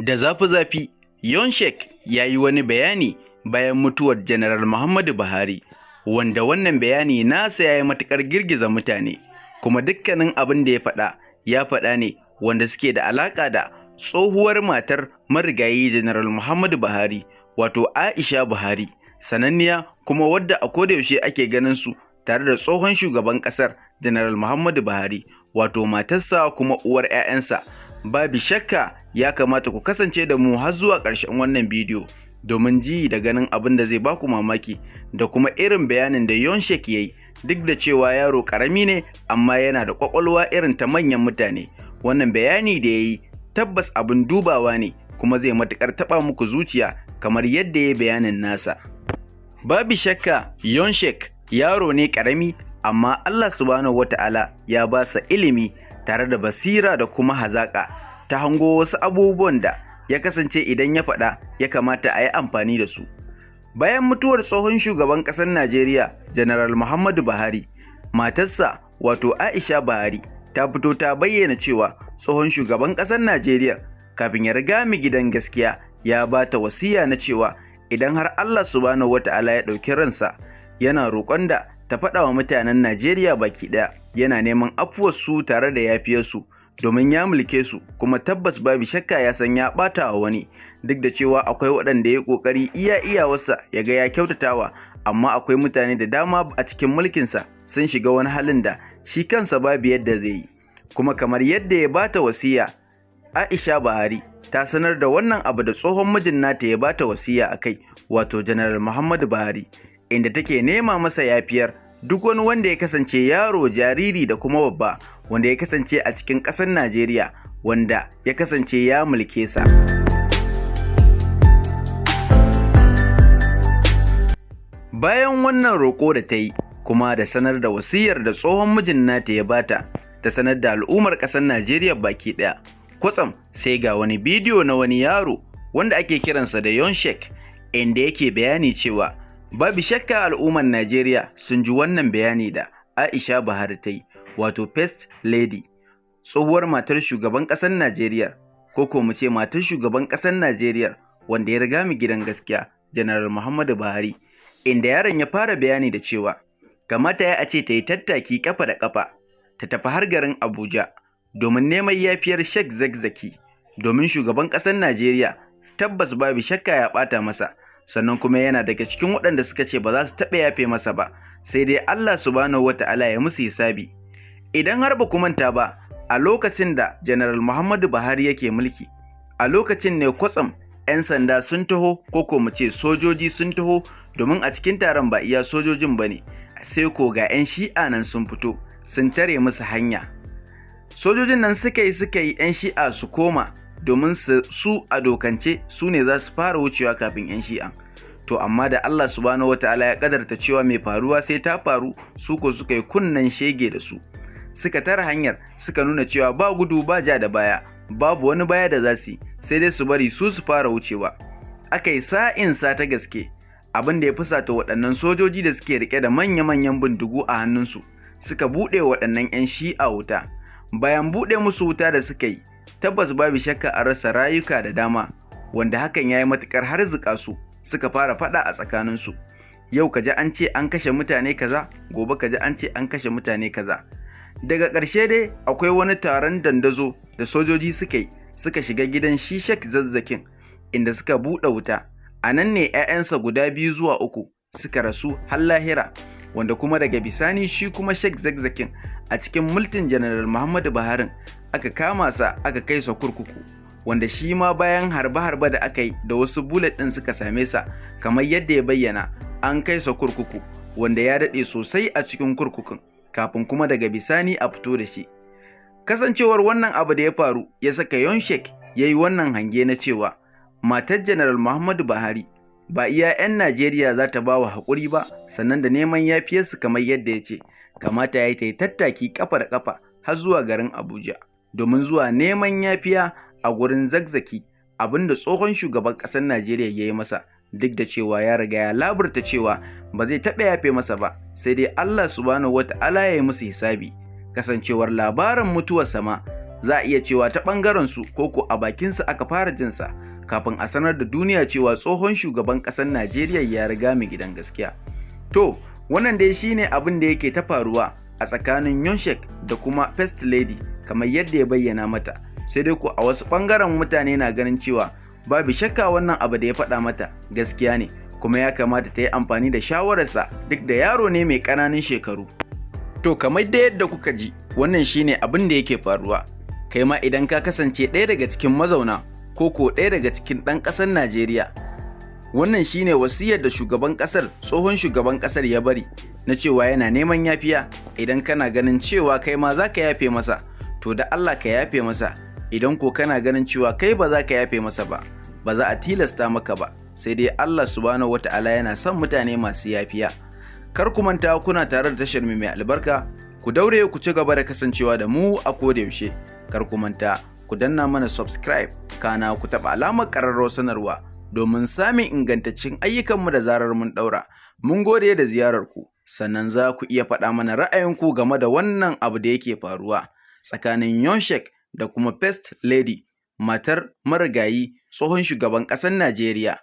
Da zafi-zafi, Yonshek ya yi wani bayani bayan mutuwar Janaral Muhammadu Buhari, wanda wannan bayani nasa ya yi matuƙar girgiza mutane, kuma dukkanin abin da ya faɗa ne wanda suke da alaƙa da tsohuwar matar marigayi Janaral Muhammadu Buhari, wato Aisha Buhari, sananniya kuma wadda a kodayaushe ake ganin su tare da tsohon shugaban ƙasar Janaral Muhammadu Buhari, wato matarsa kuma uwar 'ya'yansa. Babu shakka ya kamata ku kasance da mu har zuwa ƙarshen wannan bidiyo domin ji da ganin abin da zai baku mamaki da kuma irin bayanin da Yonshek ya yi, duk da cewa yaro ƙarami ne amma yana da ƙwaƙwalwa irin ta manyan mutane. Wannan bayani da ya yi tabbas abin dubawa ne kuma zai matuƙar taɓa muku zuciya kamar yadda ya yi bayanin nasa. Babu shakka Yonshek yaro ne ƙarami amma Allah subhanahu wata'ala ya ba sa ilimi tare da basira da kuma hazaƙa ta hango wasu abubuwan da ya kasance idan ya faɗa ya kamata a yi amfani da su. Bayan mutuwar tsohon shugaban ƙasar Najeriya Janaral Muhammadu Buhari, matarsa wato Aisha Buhari ta fito ta bayyana cewa tsohon shugaban ƙasar Najeriya kafin ya riga mu gidan gaskiya ya ba ta wasiya na cewa idan har Allah subhanahu wata'ala ya ɗauki ransa yana roƙon da ta faɗa wa mutanen Najeriya baki ɗaya yana neman afuwarsu tare da yafiyarsu domin ya mulke su, kuma tabbas babu shakka ya san ya ɓata wa wani, duk da cewa akwai waɗanda ya ƙoƙari iyawarsa ya ga ya kyautatawa, amma akwai mutane da dama a cikin mulkinsa sun shiga wani halin da shi kansa babu yadda zai yi. Kuma kamar yadda ya bata wasiya, Aisha Buhari ta sanar da wannan abu da tsohon mijin nata ya bata wasiya a kai, wato Janaral Muhammadu Buhari, inda take nema masa yafiyar duk wani wanda ya kasance yaro, jariri da kuma babba wanda ya kasance a cikin ƙasar Najeriya wanda ya kasance ya mulke sa. Bayan wannan roƙo da ta yi kuma da sanar da wasiyar da tsohon mijin nata ya bata, ta sanar da al'ummar ƙasar Najeriya baki ɗaya, kwatsam sai ga wani bidiyo na wani yaro wanda ake kiransa da Yonshek, inda yake bayani cewa babu shakka al'ummar Najeriya sun ji wannan bayani da Aisha Buhari ta yi, wato First Lady, tsohuwar matar shugaban ƙasar Najeriya, ko mu ce matar shugaban ƙasar Najeriya wanda ya riga mu gidan gaskiya Janaral Muhammadu Buhari, inda yaron ya fara bayani da cewa kamata ya ce ta yi tattaki kafa da kafa ta tafi har garin Abuja domin neman yafiyar Sheikh Zakzaki, domin shugaban ƙasar Najeriya tabbas babu shakka ya ɓata masa, sannan kuma yana daga cikin waɗanda suka ce ba za su taɓa yafe masa ba, sai dai Allah subhanahu wata'ala ya musu hisabi. Idan har ba ku manta ba, a lokacin da Janaral Muhammadu Buhari yake mulki, a lokacin ne kwatsam 'yan sanda sun taho, ko mu ce sojoji sun taho, domin a cikin taron ba iya sojojin ba ne, sai ko ga 'yan shi'a nan sun fito sun tare musu hanya. Sojojin nan suka yi 'yan shi'a su koma, domin su a dokance su ne za su fara wucewa kafin 'yan shi'an. To amma da Allah subhanahu wataala ya kadarta cewa mai faruwa sai ta faru, su ko suka yi kunnen shege da su, suka tara hanyar, suka nuna cewa ba gudu ba ja da baya, babu wani baya da za su yi, sai dai su bari su fara wucewa. Aka yi sa'insa ta gaske, abin da ya fusata waɗannan sojoji da suke rike da manya-manyan bindigu a hannunsu, suka buɗe waɗannan 'yan shi'a wuta. Bayan buɗe musu wuta da suka yi, tabbas babu shakka a rasa rayuka da dama, wanda hakan ya yi matuƙar harzuka su, suka fara faɗa a tsakaninsu. Yau ka ji an ce an kashe mutane kaza, gobe ka ji an ce an kashe mutane kaza. Daga ƙarshe dai akwai wani taron dandazo da sojoji suka yi, suka shiga gidan shi Sheikh Zakzakin, inda suka buɗe wuta. A nan ne 'ya'yansa guda 2 zuwa 3 suka rasu har lahira, wanda kuma daga bisani shi kuma Sheikh Zakzakin a cikin mulkin Janaral Muhammadu Buhari aka kama sa aka kai sa kurkuku, wanda shi ma bayan harbe-harbe da aka yi da wasu bullet ɗin suka same sa, kamar yadda ya bayyana, an kai sa kurkuku wanda ya daɗe sosai a cikin kurkukun kafin kuma daga bisani a fito da shi. Kasancewar wannan abu da ya faru ya saka Yonshek ya yi wannan hange na cewa matar Janaral Muhammadu Buhari ba iya 'yan Najeriya za ta ba wa haƙuri ba, sannan da neman yafiyarsu kamar yadda ya ce, kamata ya yi ta yi tattaki ƙafa da ƙafa har zuwa garin Abuja domin zuwa neman yafiya a gurin Zakzaki, abinda tsohon shugaban ƙasar Najeriya ya yi masa, duk da cewa ya riga ya laburta cewa ba zai taɓa yafe masa ba, sai dai Allah subhanahu wata'ala ya yi musu hisabi. Kasancewar labarin mutuwarsa ma za a iya cewa ta ɓangaren su ko a bakinsa aka fara jinsa kafin a sanar da duniya cewa tsohon shugaban ƙasar Najeriya ya riga mu gidan gaskiya. To, wannan dai shine abin da yake ta faruwa a tsakanin Yonshek da kuma First Lady kamar yadda ya bayyana mata. Sai dai ko a wasu ɓangaren mutane na ganin cewa babu shakka wannan abu da ya faɗa mata gaskiya ne, kuma ya kamata ta yi amfani da shawararsa duk da yaro ne mai ƙananan shekaru. To kamar da yadda kuka ji, wannan shine abin da yake faruwa. Kai ma idan ka kasance ɗaya daga cikin mazauna ko ɗaya daga cikin ɗan ƙasar Najeriya, wannan shine wasiyar da shugaban ƙasar, tsohon shugaban ƙasar ya bari na cewa yana neman yafiya. Idan kana ganin cewa kai ma za ka yafe masa, to da Allah ka yafe masa. Idan ko kana ganin cewa kai ba za ka yafe masa ba, ba za a tilasta maka ba, sai dai Allah subhanahu wata'ala yana son mutane masu yafiya. Kar ku manta kuna tare da tashar mai albarka, ku daure ku ci gaba da kasancewa da mu a koda yaushe. Kar ku manta ku danna mana subscribe, kana ku taɓa alamar ƙararrawar sanarwa domin samun ingantaccen ayyukanmu da zarar mun ɗaura. Mun gode da ziyararku, sannan za ku iya faɗa mana ra'ayinku game da wannan abu da yake faruwa tsakanin Yonshek da kuma First Lady, matar marigayi tsohon shugaban ƙasar Najeriya.